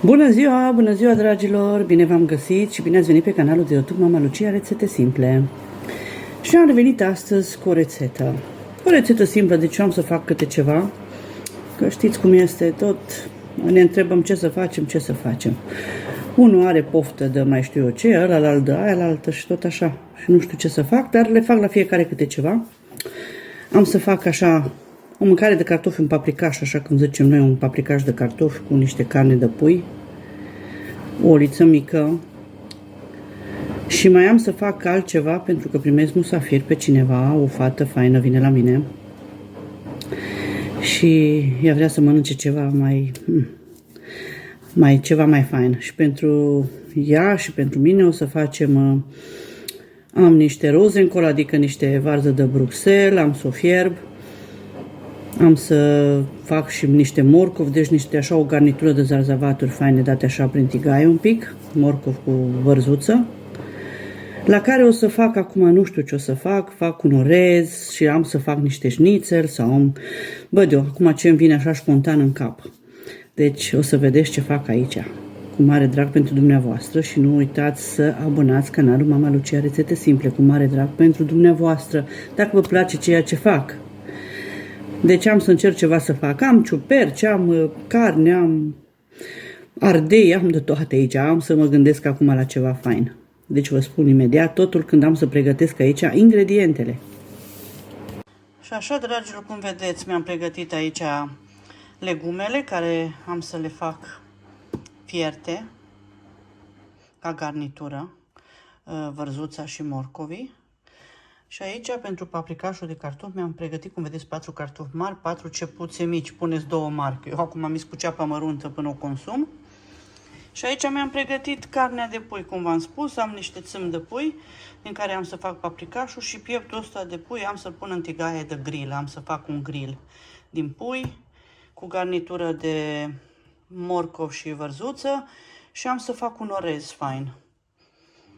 Bună ziua dragilor, bine v-am găsit și bine ați venit pe canalul de YouTube Mama Lucia Rețete Simple. Și am revenit astăzi cu o rețetă. O rețetă simplă, deci eu am să fac câte ceva, că știți cum este, tot ne întrebăm ce să facem. Unul are poftă de mai știu eu ce, ălalt de aia, alaltă și tot așa. Și nu știu ce să fac, dar le fac la fiecare câte ceva. Am să fac așa o mâncare de cartofi în paprikaș, așa cum zicem noi, un paprikaș de cartofi cu niște carne de pui, o oliță mică și mai am să fac altceva pentru că primesc musafir pe cineva, o fată faină vine la mine și ea vrea să mănânce ceva ceva mai fain și pentru ea și pentru mine o să facem, am niște rozencol, adică niște varză de Bruxelles, am să o fierb. Am să fac și niște morcov, deci niște așa o garnitură de zarzavaturi faine date așa prin tigaie un pic, morcov cu vărzuță, la care o să fac acum, nu știu ce o să fac un orez și am să fac niște șnițel sau, acum ce îmi vine așa spontan în cap. Deci o să vedeți ce fac aici, cu mare drag pentru dumneavoastră și nu uitați să abonați canalul Mama Lucia Rețete Simple, cu mare drag pentru dumneavoastră, dacă vă place ceea ce fac. Deci am să încerc ceva să fac. Am ciuperci, am carne, am ardei, am de toate aici. Am să mă gândesc acum la ceva fain. Deci vă spun imediat totul când am să pregătesc aici ingredientele. Și așa, dragilor, cum vedeți, mi-am pregătit aici legumele care am să le fac fierte ca garnitură, vărzuța și morcovii. Și aici, pentru paprikașul de cartofi, mi-am pregătit, cum vedeți, 4 cartofi mari, 4 cepuțe mici, puneți 2 mari. Eu acum am mis cu ceapa măruntă până o consum. Și aici mi-am pregătit carnea de pui, cum v-am spus, am niște țâm de pui, din care am să fac paprikașul și pieptul ăsta de pui am să-l pun în tigaie de grill. Am să fac un grill din pui, cu garnitură de morcov și vărzuță și am să fac un orez fain.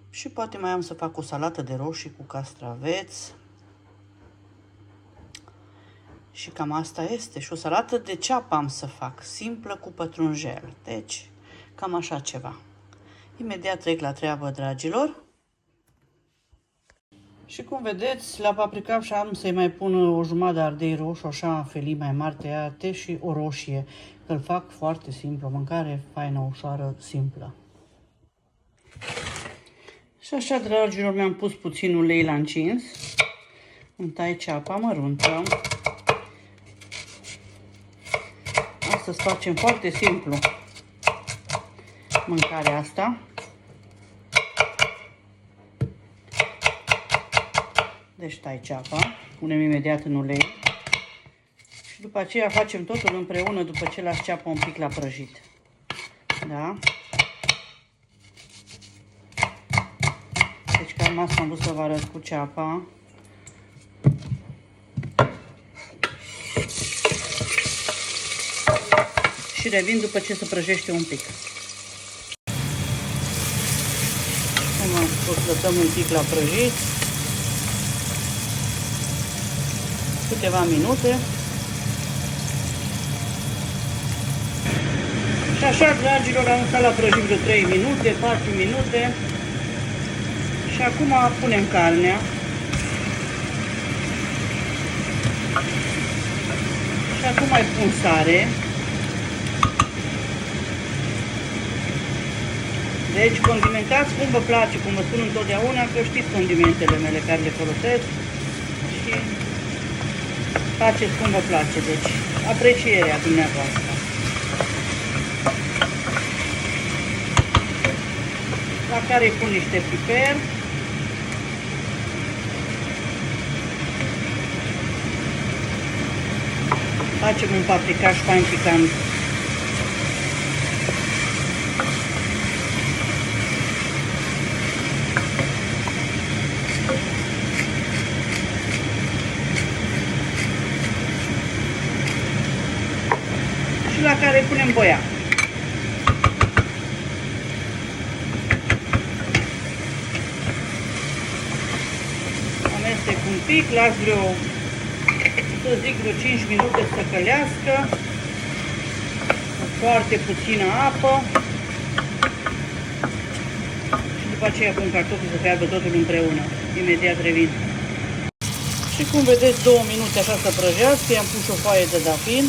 Și poate mai am să fac o salată de roșii cu castraveți. Și cam asta este. Și o salată de ceapă am să fac, simplă cu pătrunjel. Deci, cam așa ceva. Imediat trec la treabă, dragilor. Și cum vedeți, la paprikaș am să-i mai pun o jumătate de ardei roșu, așa în felii mai mari tăiate și o roșie. Că îl fac foarte simplu, o mâncare faină, ușoară, simplă. Și așa, dragilor, mi-am pus puțin ulei la încins. Îmi tai ceapa măruntă. Astăzi facem foarte simplu mâncarea asta. Deci tai ceapa, punem imediat în ulei. Și după aceea facem totul împreună după ce las ceapa un pic la prăjit. Da? Deci cam asta am vrut să vă arăt cu ceapa. Și revin după ce se prăjește un pic. Cum am spus, lăsăm un pic la prăjit. Câteva minute. Și așa, dragilor, am lăsat la prăjit de 3 minute, 4 minute. Și acum punem carnea. Și acum mai pun sare. Deci condimentați cum vă place, cum vă spun întotdeauna, că știți condimentele mele care le folosesc. Și faceți cum vă place, deci aprecierea dumneavoastră. La care pun niște piper. Facem un paprikaș fain picant. Și la care punem boia. Amestec un pic, las vreo, să zic, vreo 5 minute să călească. foarte puțină apă și după aceea pun cartofii să fiarbă totul împreună. Imediat revin. Și cum vedeți, 2 minute așa să prăjească, i-am pus o foaie de dafin,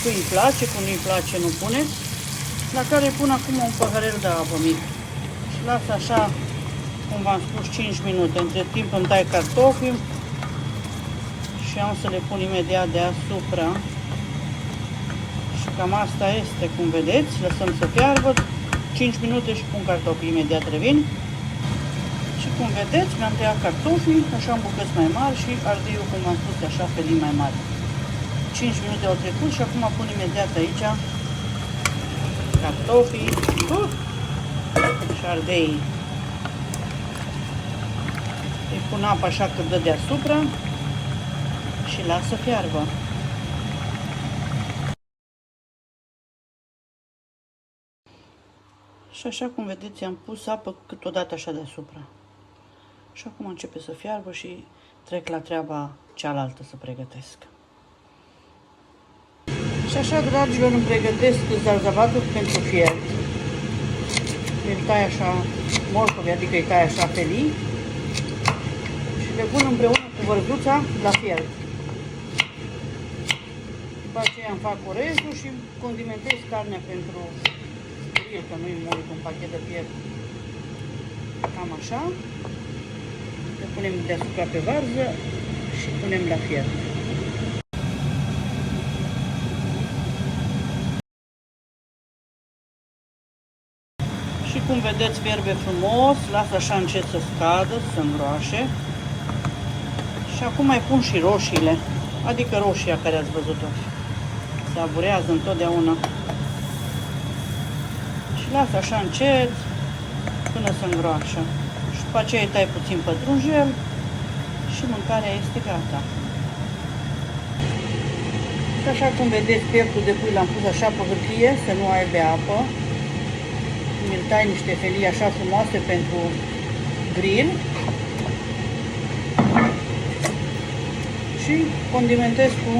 cui îi place, cum nu-i place nu puneți, la care pun acum un paharel de apă mic. Și las așa, cum v-am spus, 5 minute. Între timp îmi tai cartofii și am să le pun imediat deasupra. Și cam asta este, cum vedeți, lăsăm să fiarbă 5 minute și pun cartofii, imediat revin. Și cum vedeți, mi-am tăiat cartofii, așa în bucăți mai mari și ardeiul, cum am spus, așa felii mai mari. 5 minute au trecut și acum pun imediat aici cartofii și ardeii. Îi pun apă așa cât dă deasupra și las să fiarbă. Și așa cum vedeți, am pus apă câteodată așa deasupra. Și acum începe să fiarbă și trec la treaba cealaltă să pregătesc. Și așa, dragilor, îmi pregătesc zarzavatul pentru fiert. Îl tai așa morcovi, adică îi tai așa felii și le pun împreună cu vărzuța la fiert. După aceea îmi fac orezul și condimentez carnea pentru grill, că nu-i mult un pachet de fiert. Cam așa. Le punem deasupra pe varză și punem la fiert. Și cum vedeți, fierbe frumos, las așa încet să scadă, să îngroașe. Și acum mai pun și roșiile, adică roșia care ați văzut-o. Se aburează întotdeauna. Și las așa încet până să îngroașă. Și după aceea îi tai puțin pătrunjel și mâncarea este gata. Și așa cum vedeți, pieptul de pui l-am pus așa pe hârtie, să nu aibă apă. Mi-l tai niște felii așa frumoase pentru grill. Și condimentez cu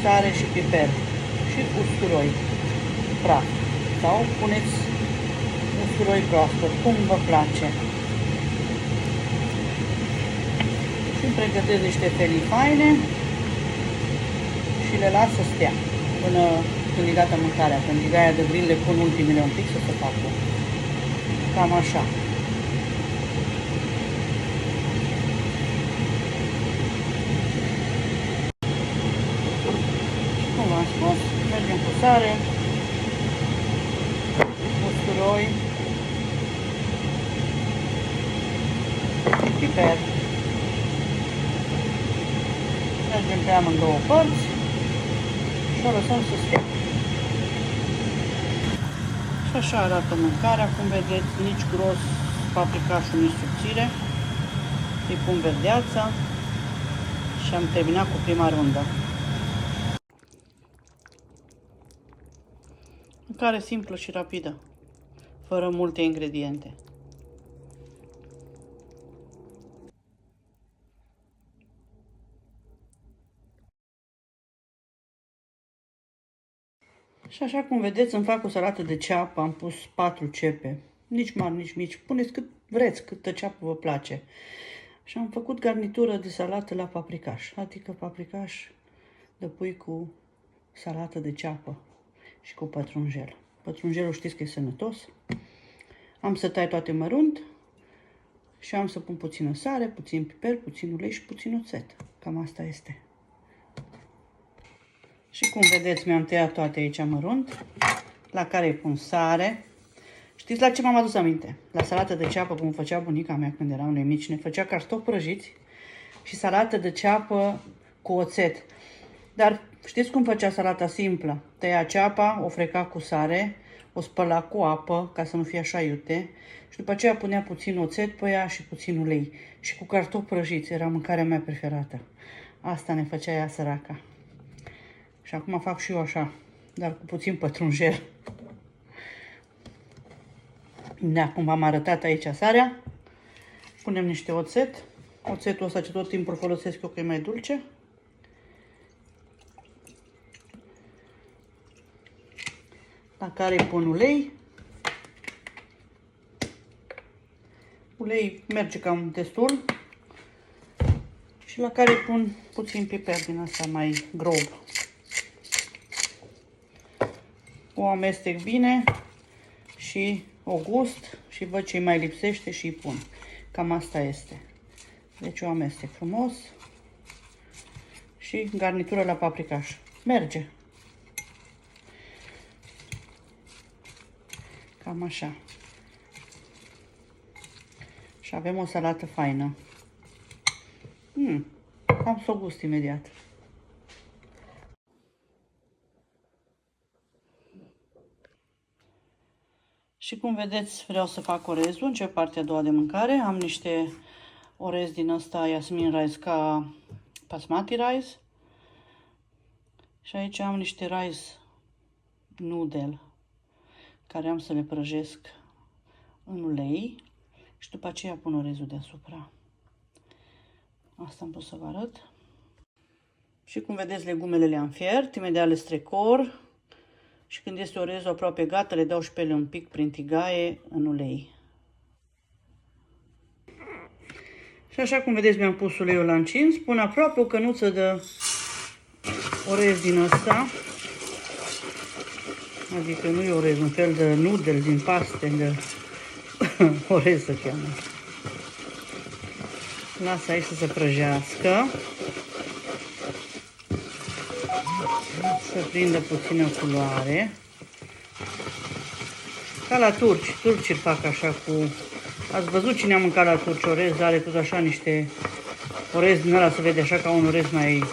sare și piper și usturoi praf. Sau puneți usturoi proaspăt, cum vă place. Și îmi pregătesc niște felii faine și le las să stea până când e gata mâncarea. Când e gaia de grill, le pun ultimele un pic să se facă. Cam așa. Și cum v-am spus, mergem cu sare, usturoi, piper. Mergem pe amândouă părți și o lăsăm să stea. Și așa arată mâncarea, cum vedeți, nici gros paprikașul, nici subțire. Îi pun verdeața și am terminat cu prima rundă. Mâncare simplă și rapidă, fără multe ingrediente. Și așa cum vedeți, îmi fac o salată de ceapă, am pus 4 cepe, nici mari, nici mici, puneți cât vreți, câtă ceapă vă place. Și am făcut garnitură de salată la paprikaș, adică paprikaș de pui cu salată de ceapă și cu pătrunjel. Pătrunjelul știți că e sănătos. Am să tai toate mărunt și am să pun puțină sare, puțin piper, puțin ulei și puțin oțet. Cam asta este. Și cum vedeți, mi-am tăiat toate aici mărunt, la care îi pun sare. Știți la ce m-am adus aminte? La salată de ceapă, cum făcea bunica mea când eram noi mici, ne făcea cartofi prăjiți și salată de ceapă cu oțet. Dar știți cum făcea salata simplă? Tăia ceapa, o freca cu sare, o spăla cu apă, ca să nu fie așa iute, și după aceea punea puțin oțet pe ea și puțin ulei. Și cu cartofi prăjiți, era mâncarea mea preferată. Asta ne făcea ea, săraca. Și acum fac și eu așa, dar cu puțin pătrunjel. De acum v-am arătat aici sarea. Punem niște oțet. Oțetul ăsta ce tot timpul folosesc eu, că e mai dulce. la care îi pun ulei. Ulei merge cam destul și la care îi pun puțin piper din asta mai grob. O amestec bine și o gust și văd ce îi mai lipsește și îi pun. Cam asta este. Deci o amestec frumos și garnitură la paprikaș. Merge. Cam așa. Și avem o salată faină. Am să o gust imediat. Și cum vedeți, vreau să fac orezul. Încep partea a doua de mâncare. Am niște orez din ăsta Jasmine Rice ca Basmati Rice. Și aici am niște rice noodle care am să le prăjesc în ulei și după aceea pun orezul deasupra. Asta am pus să vă arăt. Și cum vedeți, legumele le-am fiert, imediat le strecor și când este orezul aproape gata, le dau și pe ele un pic prin tigaie în ulei. Și așa cum vedeți, mi-am pus uleiul la încins, pun aproape o cănuță de orez din ăsta, adică nu e orez, un fel de noodle din paste, de orez să cheamă. Las aici să se prăjească, să prindă puțină culoare. Ca la turci, turcii îl fac așa cu... Ați văzut cine a mâncat la turci orez, are tot așa niște orez din ăla, se vede așa ca un orez mai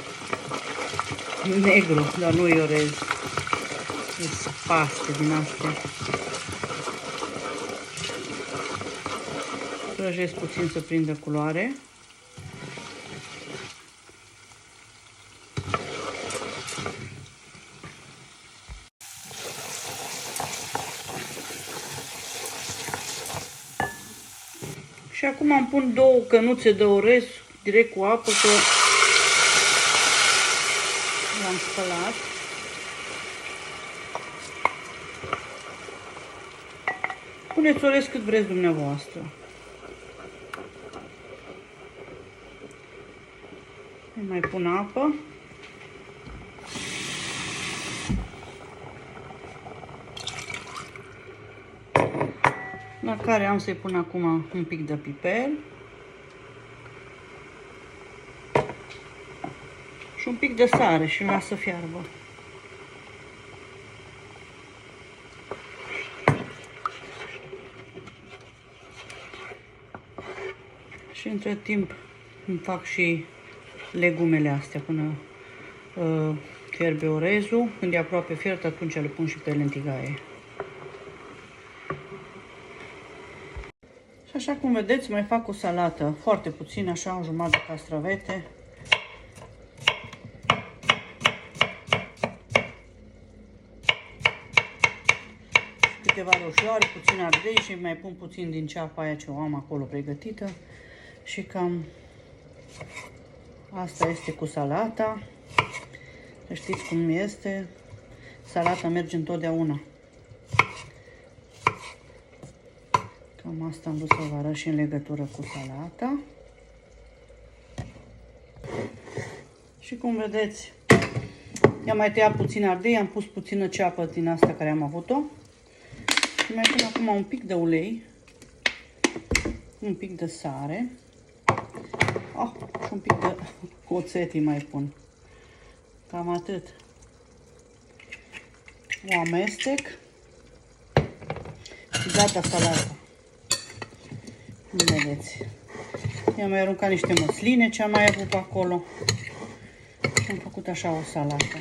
negru, dar nu e orez. E paste din astea. Prăjesc puțin să prindă culoare. Și acum am pun 2 cănuțe de orez direct cu apă, că l-am spălat. Puneți orez cât vreți dumneavoastră. Îi mai pun apă. La care am să-i pun acum un pic de piper. Și un pic de sare și îl las să fiarbă. Și între timp îmi fac și legumele astea până fierbe orezul. Când e aproape fiert, atunci le pun și pe ele în tigaie. Și așa cum vedeți, mai fac o salată foarte puțin, așa, o jumătate de castravete. Câteva roșioare, puțin ardei și mai pun puțin din ceapa aia ce o am acolo pregătită. Și cam asta este cu salata. Să știți cum este. Salata merge întotdeauna. Cam asta am vrut să vă arăt și în legătură cu salata. Și cum vedeți, i-am mai tăiat puțin ardei, am pus puțină ceapă din asta care am avut-o. Și mai pun acum un pic de ulei, un pic de sare. Și un pic de oțet îi mai pun. Cam atât. O amestec. Și gata salata. Vedeți. I-am mai aruncat niște măsline ce am mai avut pe acolo. Și am făcut așa o salată.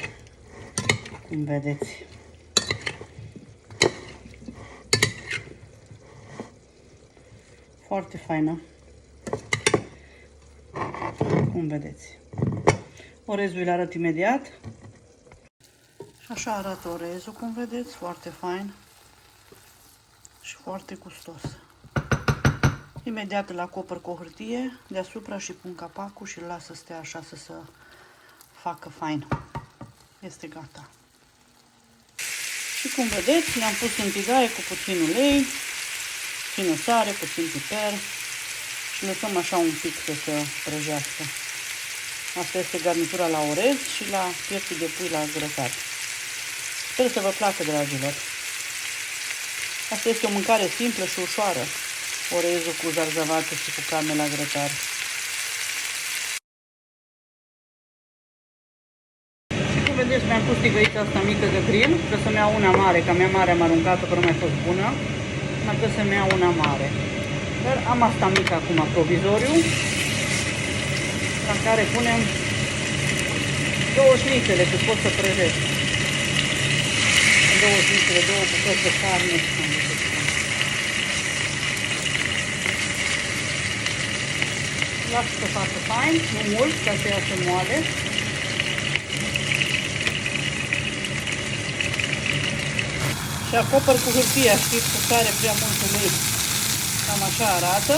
Cum vedeți. Foarte faină. Cum vedeți. Orezul îl arăt imediat. Și așa arată orezul, cum vedeți, foarte fain și foarte gustos. Imediat îl acopăr cu o hârtie deasupra și pun capacul și îl las să stea așa să se facă fain. Este gata. Și cum vedeți, le-am pus în tigaie cu puțin ulei, puțină sare, puțin piper și lăsăm așa un pic să se prăjească. Asta este garnitura la orez și la pieptul de pui la grătar. Sper să vă placă, dragilor. Asta este o mâncare simplă și ușoară. Orezul cu zarzavată și cu carne la grătar. Și cum vedeți, mi-am pus tigăița asta mică de grill, că să-mi iau una mare, că mea mare am aruncat-o, că nu mai fost bună. Mai că să-mi iau una mare. Dar am asta mică acum, provizoriu, la care punem 2 șnițele, cât pot să prăjesc. 2 șnițele, 2 bucăți de carne. Las să facă fain, nu mult, ca să iasă moale. Și acopăr cu hârtia, știți, cu care prea mult ulei. Cam așa arată.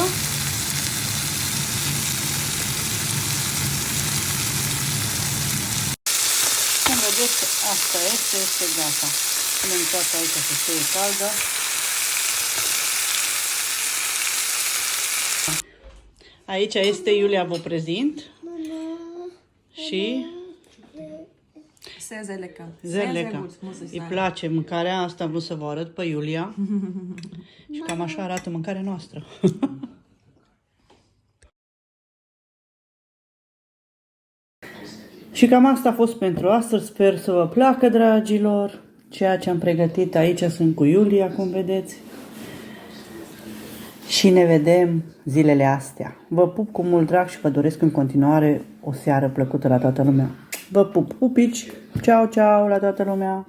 Cum vedeți, asta este gata. Punem toată aici să fie caldă. Aici este Iulia, vă prezint. Și Sehr lecker. sehr lecker. Îi place mâncarea asta, am vrut să vă arăt pe Iulia. Și cam așa arată mâncarea noastră. Și cam asta a fost pentru astăzi. Sper să vă placă, dragilor. Ceea ce am pregătit aici sunt cu Iulia, cum vedeți. Și ne vedem zilele astea. Vă pup cu mult drag și vă doresc în continuare o seară plăcută la toată lumea. Vă pup, pupici! Ceau, ceau la toată lumea!